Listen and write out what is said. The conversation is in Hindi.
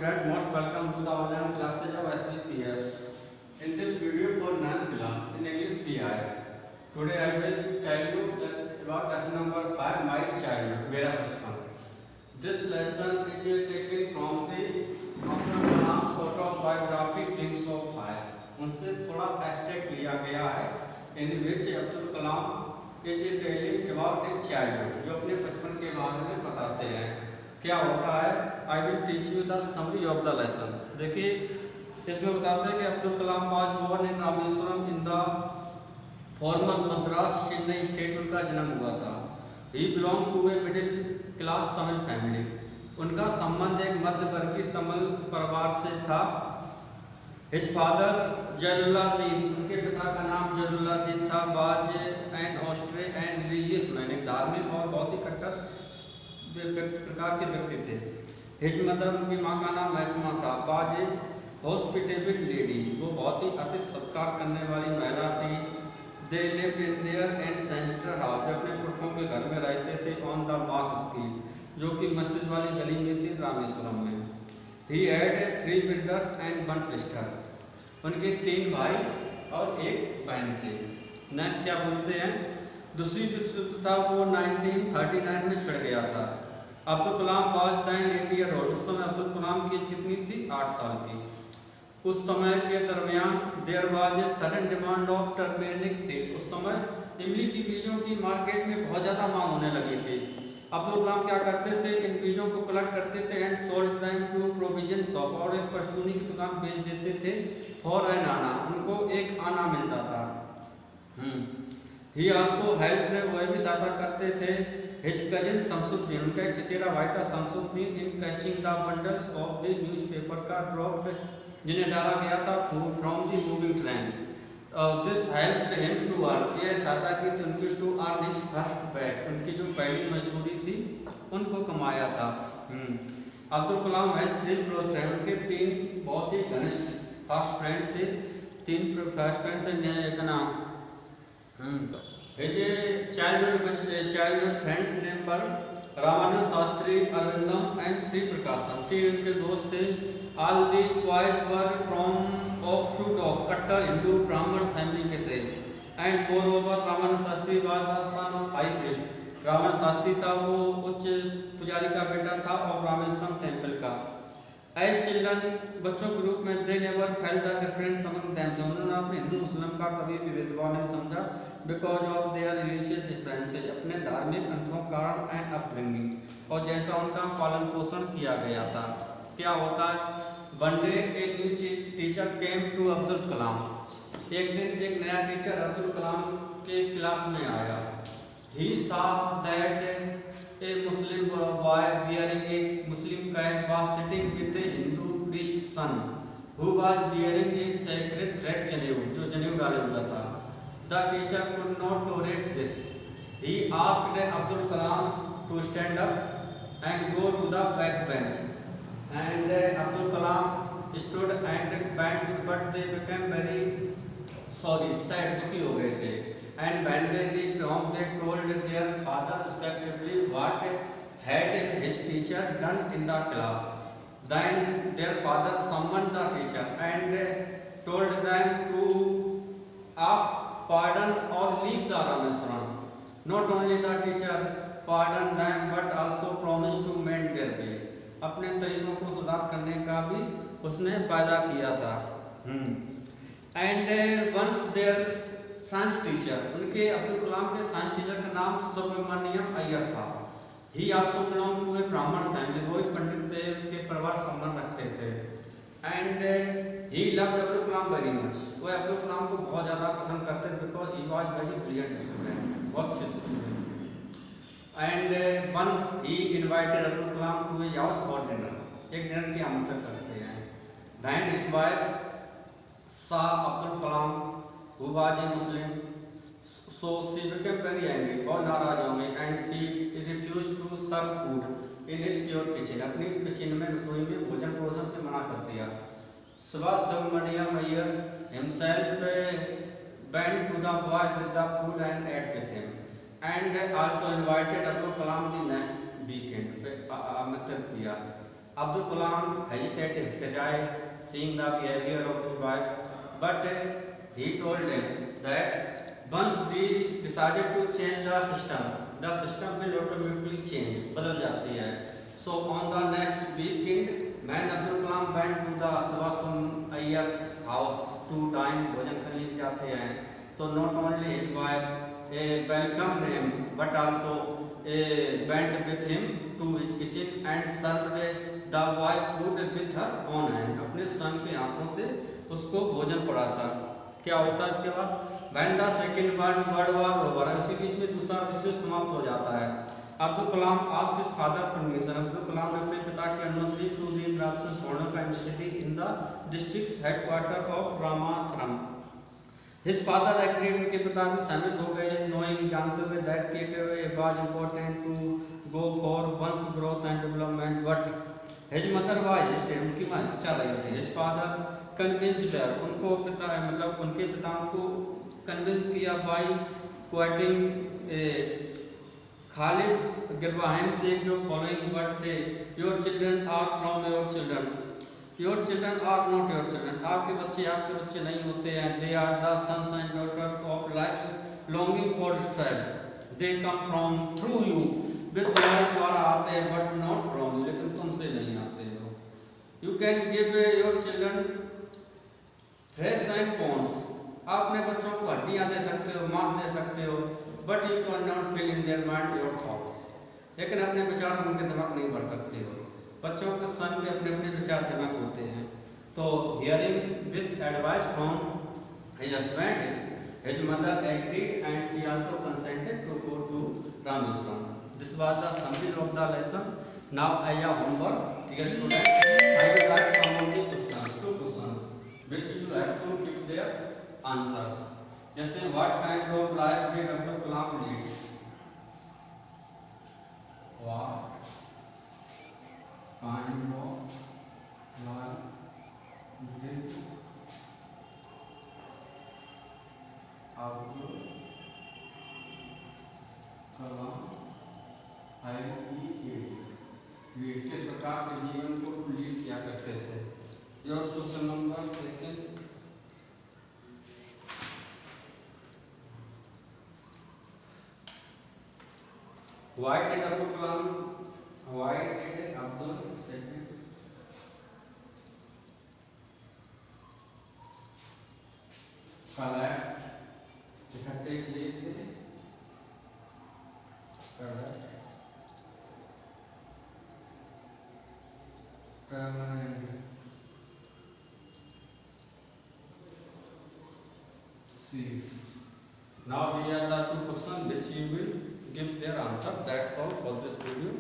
student, most welcome to the online classes of SVPS. In this video for 9th class in English PI, today I will tell you about lesson number 5, My Childhood, Mera Bachpan. This lesson is taken from the Abdul Kalam's autobiography Wings of Fire. उनसे थोड़ा एक्सट्रैक्ट लिया गया है in which Abdul Kalam is telling about his childhood, जो अपने बचपन के बारे में बताते हैं क्या होता है। I will teach you the summary of the lesson. देखिए इसमें बताते हैं कि Abdul Kalam was born in Rameswaram in the former Madras Chennai state, उनका जन्म हुआ था। He belong to a middle class Tamil family, उनका संबंध एक मध्य वर्गीय तमिल परिवार से था। हिज फादर जलालुद्दीन, उनके पिता का नाम जलालुद्दीन था। बाज एंड ऑस्ट्रे एंड रिलीजियस मैन, एक धार्मिक और बहुत ही कट्टर प्रकार के व्यक्ति थे। हिज मदर, उनकी माँ का नाम मैसमा था। बाज ए हॉस्पिटेबल लेडी, वो बहुत ही अतिथि सत्कार करने वाली महिला थी। They lived in their ancestral house, जो अपने पुरखों के घर में रहते थे। ऑन द मास स्ट्रीट, जो कि मस्जिद वाली गली में थी रामेश्वरम में। He had 3 brothers and 1 sister, उनके 3 भाई और 1 बहन थे। नेक्स्ट क्या बोलते हैं, दूसरी विश्व युद्ध था वो 1939 में छिड़ गया था। Abdul Kalam was then 8 years old, उस समय अब्दुल कलाम की एज कितनी थी, 8 साल की। उस समय के दरमियान there was a sudden demand of turmeric seed, उस समय इमली की बीजों की मार्केट में बहुत ज़्यादा मांग होने लगी थी। अब्दुल कलाम क्या करते थे, इन बीजों को कलेक्ट करते थे and sold them to provision shop, और एक परचूनी की दुकान बेच देते थे। फॉर एन आना, उनको एक आना मिलता था। ही आल्सो हेल्प, वह भी सहायता करते थे। हिज कजिन शमसुद्दीन, उनका एक चचेरा भाई था Shamsuddin, in catching the bundles of the newspaper का ड्रॉप्ड, जिन्हें डाला गया था from the moving train. This helped him to earn, ये सहायता की थी उनकी to earn his first bag, उनकी जो पहली मजदूरी थी उनको कमाया था। Abdul Kalam has 3 close friend, उनके 3 बहुत ही घनिष्ठ फास्ट फ्रेंड थे। 3 फास्ट फ्रेंड थे। एक नाम चाइल्डहुड फ्रेंड्स नेम पर रामानंद शास्त्री, अरविंदम एंड श्री प्रकाशन, 3 उनके दोस्त थे। All these boys were from Orthodox कट्टर हिंदू ब्राह्मण फैमिली के थे। And moreover Ramanand Shastri was the son of high priest, Ramanand Shastri था वो उच्च पुजारी का बेटा था और रामेश्वरम टेम्पल का। एज चिल्ड्रन, बच्चों के रूप में they never felt the difference among them, उन्होंने अपने हिंदू मुस्लिम का कभी भी भेदभाव नहीं समझा। Because of their religious differences, अपने धार्मिक अंतरों के कारण एंड अपब्रिंगिंग, और जैसा उनका पालन पोषण किया गया था। क्या होता है, one day a new teacher came to Abdul Kalam, एक दिन एक नया टीचर अब्दुल कलाम के क्लास में आया। He saw that a Muslim boy wearing a Muslim cap was sitting with a Hindu priest son who was wearing a sacred thread जनेऊ, जो जनेऊ डाले हुआ था। The teacher could not tolerate this. He asked Abdul Kalam to stand up and go to the back bench. And Abdul Kalam stood and bent, but they became very sorry, sad, दुखी हो गए थे। And when they reached home, they told their father respectively what had his teacher done in the class. Then their father summoned the teacher and told them to ask pardon or leave the Rameswaram. Not only the teacher pardoned them but also promised to mend their way. अपने तरीकों को सुधार करने का भी उसने वादा किया था। And once their science teacher, उनके अब्दुल कलाम के साइंस टीचर का नाम सुब्रमण्यम अय्यर था। ही आल्सो बिलोंग टू ए ब्राह्मण फैमिली, वो एक पंडित के परिवार संबंध रखते थे। And he loved Abdul Kalam very much, वो अब्दुल कलाम को बहुत ज़्यादा पसंद करते थे। Because he was very brilliant student, बहुत अच्छे स्टूडेंट थे। And once he invited Abdul Kalam to his house for dinner, एक डिनर की आमंत्रण करते हैं। Then his wife saw Abdul Kalam who was a Muslim, so she became very angry, बहुत नाराज हो गई। and she refused to serve food in his pure kitchen, अपनी किचन में रसोई में भोजन परोसन से मना कर दिया। Subramaniam Iyer himself went to the boy with the food and ate with him, and also invited Abdul Kalam the next weekend, आमंत्रित किया। Abdul Kalam hesitated, hesitated, seeing the behavior of his wife, but he told them that once we decided to change the system will automatically change, बदल जाती है. So on the next weekend, when Abdul Kalam went to the Subhasum Iyengar's house to dine, भोजन करने जाते हैं, तो not only his wife welcomed him, but also went with him to his kitchen and served the wife food with her own hand. अपने स्वयं के हाथों से उसको भोजन परासा. क्या होता है इसके बाद? When the second world war over, इसी बीच में दूसरा विश्व समाप्त हो जाता है. Abdul Kalam asked his father permission. Abdul Kalam ने अपने पिता की अनुमति to the induction छोड़ने का initially in the district's headquarter of Ramatharam. His father agreed. उनके पिता भी सहमत हो गए, knowing जानते हुए that it was important to go for one's growth and development, but his mother was hesitant. उनकी माँ हिचकिचा रही थी. His father convinced her. उनको पिता मतलब उनके पिता को convince किया by quoting खालिद गिरवाहिम से जो following words थे, your children are from your children, your children are not your children. आपके बच्चे नहीं होते हैं. They are the sons and daughters of life's longing for itself. They come from through you. वे तुम्हारे द्वारा आते हैं but not from you, लेकिन तुमसे नहीं आते हो. You can give your children flesh and bones. आप अपने बच्चों को हड्डियाँ दे सकते हो, मांस दे सकते हो, but you cannot fill in their mind your thoughts. लेकिन अपने विचार उनके दिमाग नहीं भर सकते हो. बच्चों के स्वयं के अपने अपने विचार दिमाग होते हैं. तो hearing this advice from his husband, his mother agreed and she also consented to go to Rameshwaram. This was the summary of the lesson. Now I have homework. Dear students, I will write some of the questions, 2 questions, which you have to give their answers. जैसे what kind of life did Abdul Kalam lead? What kind of life did Abdul Kalam वे किस प्रकार के जीवन को लीड किया करते थे. Your question number second, why did Abdul Kalam इकट्ठे किए थे seeds. Now we are the 2 questions which you will give their answer. That's all for this video.